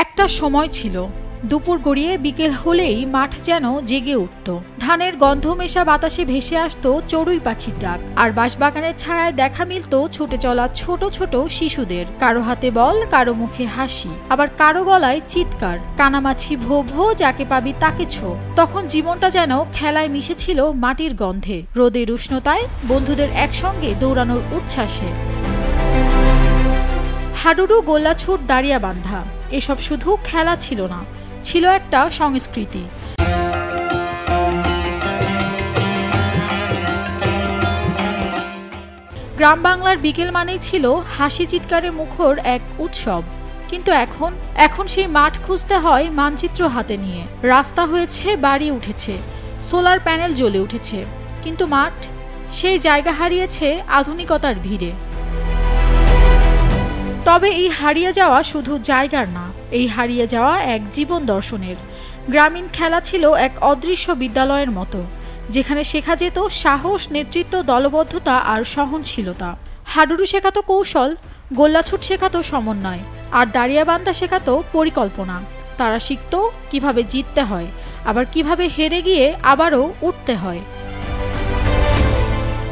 একটা সময় ছিল, দুপুর গড়িয়ে বিকেল হলেই মাঠ যেন জেগে উঠত। ধানের গন্ধ মেশা বাতাসে ভেসে আসতো চড়ুই পাখির ডাক, আর বাঁশবাগানের ছায়ায় দেখা মিলত ছুটে চলা ছোট ছোট শিশুদের। কারো হাতে বল, কারো মুখে হাসি, আবার কারো গলায় চিৎকার, কানামাছি ভো ভো, যাকে পাবি তাকে ছো। তখন জীবনটা যেন খেলায় মিশেছিল মাটির গন্ধে, রোদের উষ্ণতায়, বন্ধুদের একসঙ্গে দৌড়ানোর উচ্ছ্বাসে। হাডুডু, গোল্লাছুট, দাঁড়িয়া বান্ধা, এসব শুধু খেলা ছিল না, ছিল একটা সংস্কৃতি। গ্রাম বাংলার বিকেল মানেই ছিল হাসি চিৎকারে মুখর এক উৎসব। কিন্তু এখন সেই মাঠ খুঁজতে হয় মানচিত্র হাতে নিয়ে। রাস্তা হয়েছে, বাড়ি উঠেছে, সোলার প্যানেল জ্বলে উঠেছে, কিন্তু মাঠ সেই জায়গা হারিয়েছে আধুনিকতার ভিড়ে। তবে এই হারিয়ে যাওয়া শুধু জায়গার না, এই হারিয়ে যাওয়া এক জীবন দর্শনের। গ্রামীণ খেলা ছিল এক অদৃশ্য বিদ্যালয়ের মতো, যেখানে শেখা যেত সাহস, নেতৃত্ব, দলবদ্ধতা আর সহনশীলতা। হাডুডু শেখাতো কৌশল, গোল্লাছুট শেখাতো সমন্বয়, আর দাঁড়িয়াবান্ধা শেখাতো পরিকল্পনা। তারা শিখত কিভাবে জিততে হয়, আবার কিভাবে হেরে গিয়ে আবারও উঠতে হয়।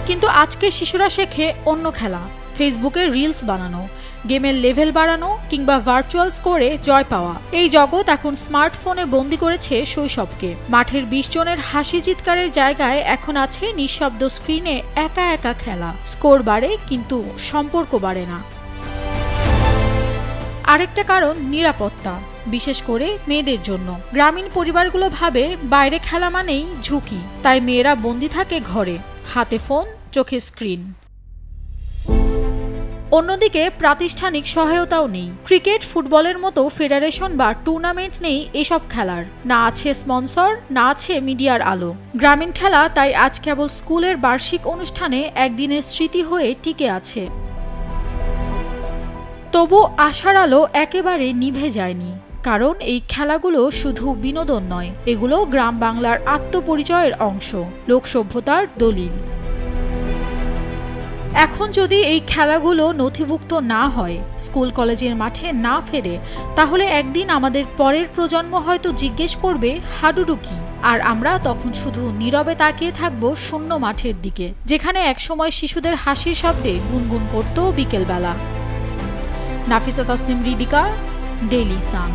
কিন্তু আজকে শিশুরা শেখে অন্য খেলা, ফেসবুকে রিলস বানানো, গেমের লেভেল বাড়ানো, কিংবা ভার্চুয়াল স্কোরে জয় পাওয়া। এই জগৎ এখন স্মার্টফোনে বন্দি করেছে শৈশবকে। মাঠের ২০ জনের হাসি চিৎকারের জায়গায় এখন আছে নিঃশব্দ স্ক্রিনে একা একা খেলা। স্কোর বাড়ে, কিন্তু সম্পর্ক বাড়ে না। আরেকটা কারণ নিরাপত্তা, বিশেষ করে মেয়েদের জন্য। গ্রামীণ পরিবারগুলো ভাবে বাইরে খেলা মানেই ঝুঁকি, তাই মেয়েরা বন্দি থাকে ঘরে, হাতে ফোন, চোখে স্ক্রিন। অন্যদিকে প্রাতিষ্ঠানিক সহায়তাও নেই। ক্রিকেট, ফুটবলের মতো ফেডারেশন বা টুর্নামেন্ট নেই এসব খেলার। না আছে স্পন্সর, না আছে মিডিয়ার আলো। গ্রামীণ খেলা তাই আজ কেবল স্কুলের বার্ষিক অনুষ্ঠানে একদিনের স্মৃতি হয়ে টিকে আছে। তবু আশার আলো একেবারে নিভে যায়নি, কারণ এই খেলাগুলো শুধু বিনোদন নয়, এগুলো গ্রাম বাংলার আত্মপরিচয়ের অংশ, লোকসভ্যতার দলিল। এখন যদি এই খেলাগুলো নথিভুক্ত না হয়, স্কুল কলেজের মাঠে না ফেরে, তাহলে একদিন আমাদের পরের প্রজন্ম হয়তো জিজ্ঞেস করবে হাডুডু কি, আর আমরা তখন শুধু নীরবে তাকিয়ে থাকব শূন্য মাঠের দিকে, যেখানে একসময় শিশুদের হাসির শব্দে গুনগুন করত বিকেলবেলা। Nafisa Tasnim, Ridhika, Daily Sun.